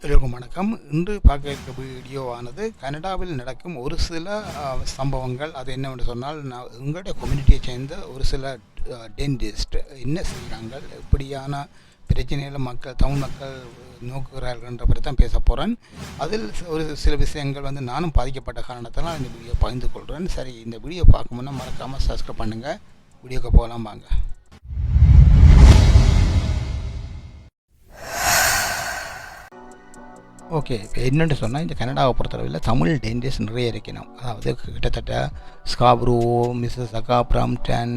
எல்லோருக்கும் வணக்கம். இன்று பார்க்க இருக்க வீடியோவானது கனடாவில் நடக்கும் ஒரு சில சம்பவங்கள். அது என்னவென்று சொன்னால், எங்களுடைய கம்யூனிட்டியை சேர்ந்த ஒரு சில டென்டிஸ்ட் என்ன செய்கிறாங்க, இப்படியான பிரச்சனைகளை தமிழ் மக்கள் நோக்குகிறார்கள்ன்ற பற்றி தான் பேச போகிறேன். அதில் ஒரு சில விஷயங்கள் நானும் பாதிக்கப்பட்ட காரணத்தால் இந்த வீடியோ பகிர்ந்து கொள்கிறேன். சரி, இந்த வீடியோ பார்க்கணுன்னா மறக்காமல் சப்ஸ்கிரைப் பண்ணுங்கள். வீடியோக்கு போகலாம் வாங்க. ஓகே, இப்போ என்னென்னு சொன்னால், இந்த கனடாவை பொறுத்தளவில் தமிழ் டென்டிஸ்ட் நிறைய இருக்கணும். அதாவது கிட்டத்தட்ட ஸ்காப்ரோ, மிஸ்ஸஸ் அக்கா, பிரம்டன்,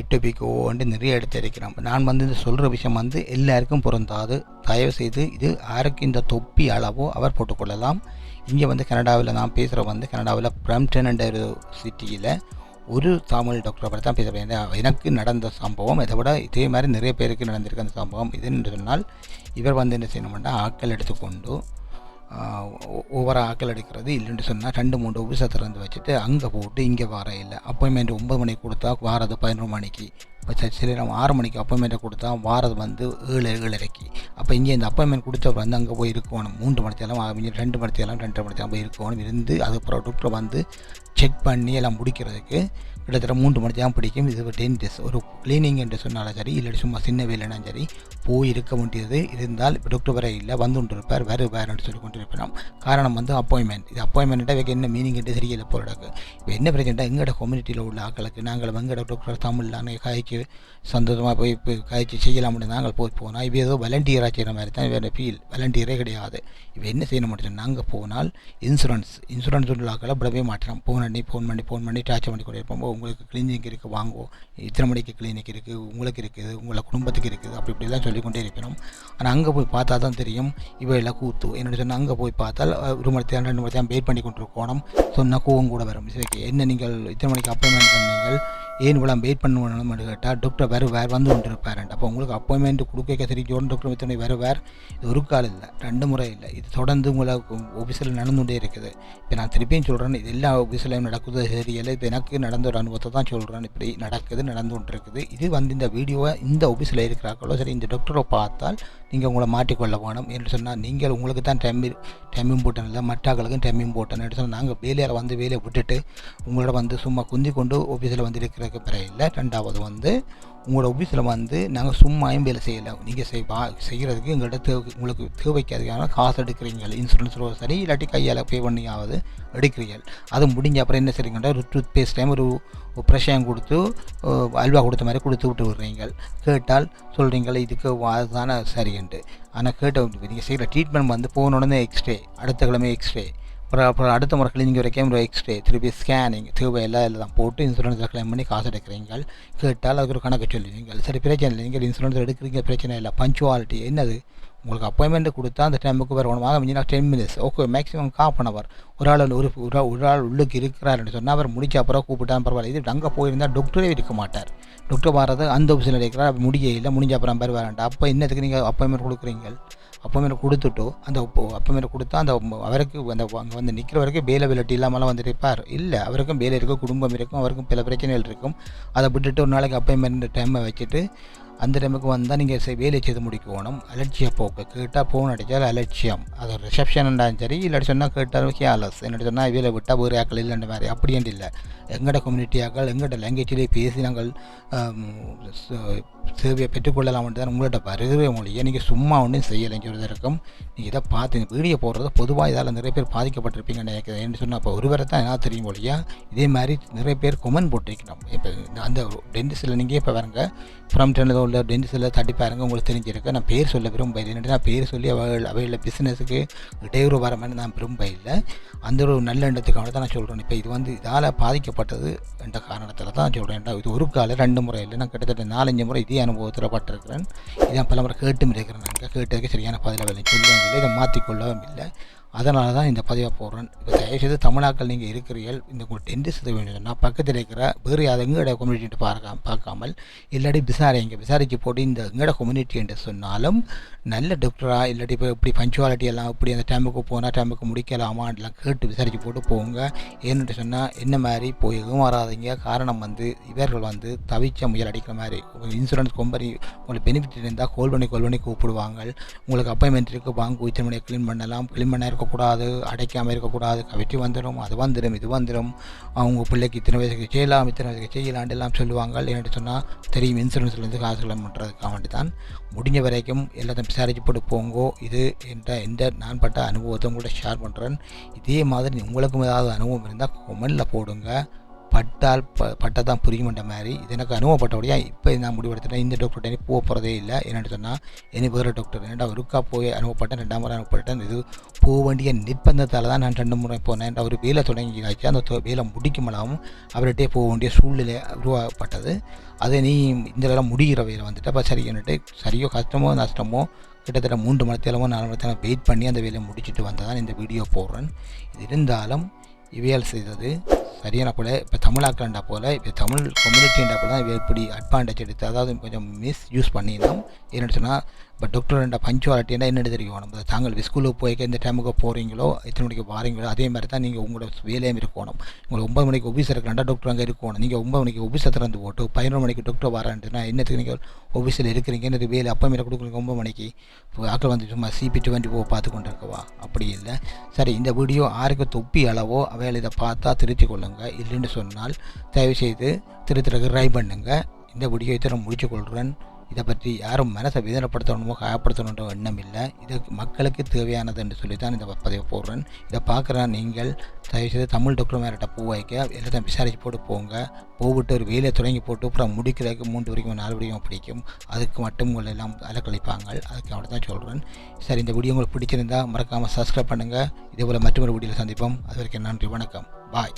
எட்டோபிகோ நிறைய இடத்த இருக்கிறோம். நான் இந்த சொல்கிற விஷயம் எல்லாருக்கும் பொருந்தாது. தயவுசெய்து இது யாருக்கு இந்த தொப்பி அளவோ அவர் போட்டுக்கொள்ளலாம். இங்கே கனடாவில் நான் பேசுகிற கனடாவில் பிரம்டன் என்ற ஒரு சிட்டியில் ஒரு தமிழ் டாக்டரை பற்றி தான் பேசுகிறேன். எனக்கு நடந்த சம்பவம் இதை விட இதே மாதிரி நிறைய பேருக்கு நடந்திருக்கு அந்த சம்பவம். இதுன்னு சொன்னால், இவர் என்ன செய்யணும்னா, ஆட்கள் எடுத்துக்கொண்டு ஒவ்வொரு ஆக்கள் எடுக்கிறது இல்லைன்னு சொன்னால் 2-3 ஆஃபீஸை திறந்து வச்சுட்டு அங்கே போட்டு இங்கே வர இல்லை. அப்பாயின்மெண்ட் 9 மணிக்கு கொடுத்தா வாரது 11 மணிக்கு. இப்போ சில நேரம் 6 மணிக்கு அப்பாயின்மெண்ட்டை கொடுத்தா வாரது 7:30. அப்போ இங்கே இந்த அப்பாயின்மெண்ட் கொடுத்தவர் அங்கே போய் இருக்கணும். 3 மணித்தேலாம் 2 மணித்தேலாம் 2:30 மணித்தேலாம் போய் இருக்கணும். இருந்து அதுக்கப்புறம் டாக்டரை செக் பண்ணி எல்லாம் முடிக்கிறதுக்கு கிட்டத்தட்ட 3 மணி தான் பிடிக்கும். இது ஒரு டென்டிஸ்ட் ஒரு கிளீனிங் என்று சொன்னாலும் சரி, இல்லாட்டி சும்மா சின்ன வேலைனா சரி போய் இருக்க வேண்டியது. இருந்தால் இப்போ டாக்டர் வர இல்லை, வந்துட்டு இருப்பார், வேறுன்னு சொல்லி கொண்டு இருப்போம். காரணம் அப்பாயின்மெண்ட். இது அப்பாயின்மெண்ட்டாக வைக்க என்ன மீனிங்ட்டு தெரியல போகிறதுக்கு. இப்போ என்ன பிரச்சனை, எங்களோட கம்யூனிட்டியில் உள்ள ஆக்களுக்கு நாங்கள் எங்களோட டாக்டர் தமிழ்லாம் காய்ச்சி சந்தோஷமாக போய் இப்போ காய்ச்சி செய்யலாம்னு நாங்கள் போனால் இப்போ ஏதோ வாலண்டியராக செய்கிற மாதிரி தான் வேறு ஃபீல். வாலண்டியரே கிடையாது. இப்போ என்ன செய்யணும் மட்டும், நாங்கள் போனால் இன்சூரன்ஸ் உள்ள ஆக்களை விடவே மாட்டோம். ஃபோன் பண்ணி டார்ச்சர் பண்ணி கொண்டு இருப்போம். உங்களுக்கு கிளினிக் இருக்குது, வாங்குவோம், இத்தனை மணிக்கு கிளினிக் இருக்குது, உங்களுக்கு இருக்குது, உங்களை குடும்பத்துக்கு இருக்குது, இப்படிலாம் சொல்லிக்கொண்டே இருக்கணும். ஆனால் அங்கே போய் பார்த்தா தான் தெரியும் இவையெல்லாம் கூத்து. என்னோட சொன்னால், அங்கே போய் பார்த்தால் 1 மணி நேரம் 2 மணி நேரம் வெயிட் பண்ணி கொண்டு இருக்கணும். சொன்னால் கோவம் கூட வரும். சரி, என்ன நீங்கள் இத்தனை மணிக்கு அப்பாயின்மெண்ட் பண்ணீங்கள், ஏன் இவ்வளோ வெயிட் பண்ணணும்னு கேட்டால் டாக்டர் வேறு வந்து கொண்டு இருப்பார். அப்போ உங்களுக்கு அப்பாயின்மெண்ட் கொடுக்க தெரிஞ்சோன்னு டாக்டர் இத்தனை வேறு இது ஒரு கால் இல்லை, 2 முறை இல்லை, இது தொடர்ந்து உங்களை ஆஃபீஸில் நடந்துகிட்டே இருக்குது. இப்போ நான் திருப்பியும் சொல்கிறேன், இது எல்லா ஆஃபீஸ்லையும் நடக்குது தெரியலை. இப்போ எனக்கு நடந்த ஒரு அனுபவத்தை தான் சொல்கிறேன். இப்படி நடந்து கொண்டு இருக்குது. இது இந்த வீடியோவை இந்த ஆஃபீஸில் இருக்கிறாங்களோ சரி, இந்த டாக்டரை பார்த்தால் நீங்கள் உங்களை மாட்டிக்கொள்ள வேணும் என்று சொன்னால், நீங்கள் உங்களுக்கு தான் டைம் இம்பார்ட்டன் இல்லை, மற்றாக்களுக்கும் டைம் இம்பார்ட்டன் என்று சொன்னால், நாங்கள் வேலையை வேலையை விட்டுட்டு உங்களோட சும்மா குந்தி கொண்டு ஆஃபீஸில் இருக்கிறதுக்கு பிறகு இல்லை. 2வது உங்களோட ஆஃபீஸில் நாங்கள் சும்மாயும் வேலை செய்யலை. நீங்கள் செய்கிறதுக்கு எங்கள்கிட்ட உங்களுக்கு தேவைக்காதுக்கான காசு எடுக்கிறீங்க. இன்சூரன்ஸ் சரி, இல்லாட்டி கையால் பே பண்ணியாவது எடுக்கிறீர்கள். அது முடிஞ்ச அப்புறம் என்ன செய்றீங்கன்னா, ஒரு டூத் பேஸ்ட் டைம் ஒரு ப்ரெஷ்ஷையும் கொடுத்து அல்வா கொடுத்த மாதிரி கொடுத்து விட்டு விடுறீங்க. கேட்டால் சொல்கிறீங்களா இதுக்கு அதுதானே சரின்ட்டு. ஆனால் நீங்கள் செய்கிற ட்ரீட்மெண்ட் போன உடனே எக்ஸ்ரே, அடுத்த கிழமை எக்ஸ்ரே, அப்புறம் அடுத்த முறை கிளினிக் வரைக்கும் ஒரு எக்ஸ்ரே, திருப்பி ஸ்கேனிங், தேவை எல்லாம் தான் போட்டு இன்சூரன்ஸில் கிளைம் பண்ணி காசு எடுக்கிறீங்க. கேட்டால் அதுக்கு ஒரு கணக்கு சொல்லுவீங்க. சரி, பிரச்சனை இல்லை, நீங்கள் இன்சூரன்ஸ் எடுக்கிறீங்க, பிரச்சனை இல்லை. பஞ்சுவாலிட்டி என்னது, உங்களுக்கு அப்பாயின்மெண்ட் கொடுத்தா அந்த டைமுக்கு வரணும். வாங்க மிஞ்சினா 10 மினிட்ஸ், ஓகே, மேக்ஸிமம் 1/2 hour. ஒரு ஆள் உள்ளுக்கு இருக்கிறாருன்னு சொன்னால் அவர் முடிச்ச அப்புறம் கூப்பிட்டா பரவாயில்ல. இது அங்கே போயிருந்தால் டாக்டரே இருக்க மாட்டார். டாக்டர் வர்றது அந்த ஆஃபீஸில் இருக்கிறார், முடிஞ்ச அப்புறம் வருவாரண்டா. அப்போ என்னத்துக்கு நீங்கள் அப்பாயின்மெண்ட் கொடுக்குறீங்க? அப்பாயின்மெண்ட் கொடுத்துட்டோ அந்த அப்பாயின்மெண்ட் கொடுத்தா அந்த அவருக்கு அங்கே நிற்கிற வரைக்கும் வேலைபிலிட்டி இல்லாமலாம் இருப்பார். இல்லை, அவருக்கும் வேலை இருக்கும், குடும்பம் இருக்கும், அவருக்கும் பல பிரச்சனைகள் இருக்கும். அதை விட்டுட்டு ஒரு நாளைக்கு அப்பாயின்மெண்ட் டைமை வச்சுட்டு அந்த டைமுக்கு வந்தால் நீங்கள் வேலை செய்து முடிக்கணும். அலட்சிய போக்கு. கேட்டால் ஃபோன் அடித்தால் அலட்சியம். அது ரிசப்ஷன் இருந்தாலும் சரி, இல்லாட்டி சொன்னால் கேட்டால் கேர்லெஸ். என்னட்டு சொன்னால் வேலை விட்டால் வேறு ஆக்கள் இல்லைன்ற மாதிரி அப்படின்ட்டு இல்லை. எங்களோட கம்யூனிட்டி ஆக்கள் எங்களோட லாங்குவேஜிலே பேசி நாங்கள் சேவையை பெற்றுக்கொள்ளலாம்ட்டு தான் உங்கள்கிட்ட வருகிற மொழியை நீங்கள் சும்மா ஒன்றும் செய்யலைன்னு சொல்கிறது இருக்கும். நீங்கள் இதை பார்த்து வீடியோ போடுறது பொதுவாக இதால் நிறைய பேர் பாதிக்கப்பட்டிருப்பீங்கன்னு நினைக்கிறேன். என்ன சொன்னால், அப்போ ஒருவரை தான் என்ன தெரியும் மொழியா, இதே மாதிரி நிறைய பேர் கொமெண்ட் போட்டிருக்கணும். இப்போ அந்த டென்டிஸ்டில் நீங்கள் இப்போ பாருங்க, ஃப்ரம்டனில் உள்ள டென்டிஸ்டில் தட்டி பாருங்க, உங்களுக்கு தெரிஞ்சிருக்கு. நான் பேர் சொல்ல விரும்பல. என்னென்னா, நான் பேர் சொல்லி அவையில் பிஸ்னஸுக்கு இடையூறு வர மாதிரி நான் விரும்ப இல்லை. அந்த ஒரு நல்ல எண்ணத்துக்காக தான் நான் சொல்கிறேன். இப்போ இது இதால் பாதிக்கப்பட்டது என்ற காரணத்தில் தான் சொல்கிறேன். இது ஒரு கால 2 முறை இல்லை, நான் கிட்டத்தட்ட 4-5 முறை இதே அனுபவத்தில் பட்டிருக்கிறேன். இதான் பல முறை கேட்டும் இருக்கிறேன். நாங்கள் கேட்டதுக்கு சரியான பதில் சொல்லவும் இல்லை, இதை மாற்றிக்கொள்ளவும் இல்லை. அதனால தான் இந்த பதிவை போடுறேன். இப்போ தயவுசெய்து தமிழாக்கள் நீங்கள் இருக்கிறீர்கள், இந்த உங்கள் டென்டிஸ்ட் வேணும்னா பக்கத்தில் இருக்கிற வேறு யாரும் எங்களோட கம்யூனிட்டி பார்க்காமல் இல்லாட்டி விசாரிச்சு போட்டு இந்த எங்களோட கம்யூனிட்டி என்று சொன்னாலும் நல்ல டாக்டராக இல்லாட்டி இப்போ இப்படி பஞ்சுவாலிட்டி எல்லாம் இப்படி அந்த டைமுக்கு போனால் டைமுக்கு முடிக்கலாமான்லாம் கேட்டு விசாரித்து போட்டு போங்க. ஏன்னு சொன்னால் என்ன மாதிரி போய் ஏமாறாதீங்க. காரணம் இவர்கள் தவிச்ச முயல் அடிக்கிற மாதிரி இன்சூரன்ஸ் கம்பெனி உங்களுக்கு பெனிஃபிட் இருந்தால் கால் பண்ணி கூப்பிடுவாங்க. உங்களுக்கு அப்பாயின்மெண்ட் இருக்குது, வாங்க உச்சமணியை க்ளீன் பண்ண இருக்கக்கூடாது, அடைக்காமல் இருக்கக்கூடாது, கவிட்டி வந்துடும், அது வந்துடும், இது வந்துடும், அவங்க பிள்ளைக்கு இத்தனை வயசுக்கு செய்யலாம், இத்தனை வயசுக்கு செய்யலாண்டு எல்லாம் சொல்லுவாங்க. என்னென்னு சொன்னால் தெரியும், இன்சூரன்ஸ்லேருந்து காசு கிளம்ப பண்ணுறதுக்காக வேண்டி தான் முடிஞ்ச வரைக்கும் எல்லாத்தையும் விசாரிச்சு போட்டு போங்கோ. இது எந்த நான் பட்ட அனுபவத்தை உங்கள்கிட்ட ஷேர் பண்ணுறேன். இதே மாதிரி உங்களுக்கும் ஏதாவது அனுபவம் இருந்தால் கொமெண்டில் போடுங்க. பட்டால் புரியுமென்ற மாதிரி இது எனக்கு அனுபவப்பட்டபடியாக இப்போ நான் முடிவெடுத்துட்டேன். இந்த டாக்டர்கிட்ட போகிறதே இல்லை. என்னென்னு சொன்னால் இனி வேறு டாக்டர் என்னடா ஒருக்கா போய் அனுபவப்பட்டேன், 2ஆம் முறை அனுபவப்பட்டேன். இது போக வேண்டிய நிர்பந்தத்தால் தான் நான் 2 முறை போனேன். ஒரு வேலை தொடங்கியாச்சு, அந்த வேலை முடிக்குமெல்லாம் அவர்கிட்டே போக வேண்டிய சூழ்நிலை உருவாக்கப்பட்டது. அது நீ இந்த வேலை முடிகிற வேலை அப்போ சரியோ கஷ்டமோ நஷ்டமோ கிட்டத்தட்ட 3 மணி நேரமோ 4 மணி நேரம் வெயிட் பண்ணி அந்த வேலையை முடிச்சுட்டு வந்ததான் இந்த வீடியோ போடுறேன். இது இருந்தாலும் இவையால் செய்தது சரியான போல் இப்போ தமிழாக்கண்டா போல் இப்போ தமிழ் கம்யூனிட்டின்றா போல் தான் எப்படி அட்வான்டேஜ் எடுத்து அதாவது கொஞ்சம் யூஸ் பண்ணியிருந்தோம். என்னென்னு சொன்னால் இப்போ டாக்டர் பஞ்சுவாலிட்டின்னா என்னென்னு தெரியும். நம்ம தாங்கள் ஸ்கூலுக்கு போய் இந்த டைமுக்கு போகிறீங்களோ எத்தனை மணிக்கு வாரீங்களோ அதே மாதிரி தான் நீங்கள் உங்களோட வேலையும் இருக்கணும். உங்களுக்கு 9 மணிக்கு ஆஃபீஸ் இருக்கிறாண்டா டாக்டர் அங்கே இருக்கணும். நீங்கள் 9 மணிக்கு ஆஃபீஸை திறந்து போட்டு 11 மணிக்கு டாக்டர் வரேன்ட்டுனா என்னத்துக்கு நீங்கள் ஆஃபீஸில் இருக்கிறீங்க, என்னது வேலை அப்போ மேலே கொடுக்குறீங்க 9 மணிக்கு. ஆக்கள் சும்மா CP24 பார்த்து கொண்டு இருக்கவா? அப்படி இல்லை. சரி, இந்த வீடியோ யாருக்கு தொப்பி அளவோ அவையில் இதை பார்த்தா திருத்தி கொள்ளுங்கள். இல்லைன்னு சொன்னால் தயவுசெய்து திருத்துறதுக்கு ட்ரை பண்ணுங்கள். இந்த வீடியோ இத்தனை முடிச்சு கொள்கிறேன். இதை பற்றி யாரும் மனசை வேதனைப்படுத்தணுமோ காயப்படுத்தணுன்ற எண்ணம் இல்லை. இது மக்களுக்கு தேவையானது என்று சொல்லி தான் இந்த பதிவை போடுறேன். இதை பார்க்குற நீங்கள் தயவுசெய்து தமிழ் டாக்டர் மேலிட்ட பூ வைக்க எல்லாத்தையும் விசாரிச்சு போட்டு போங்க. போட்டு ஒரு வேலையை தொடங்கி போட்டு அப்புறம் முடிக்கிறதுக்கு 3 வரைக்கும் 4 வரைக்கும் பிடிக்கும். அதுக்கு மட்டும் உங்களை எல்லாம் அலக்கழிப்பாங்க. அதுக்கு அப்படி தான் சொல்கிறேன். சரி, இந்த வீடியோ உங்களுக்கு பிடிச்சிருந்தால் மறக்காமல் சப்ஸ்கிரைப் பண்ணுங்கள். இதே போல் மற்றொரு வீடியோவில் சந்திப்போம். அது வரைக்கும் நன்றி, வணக்கம், பாய்.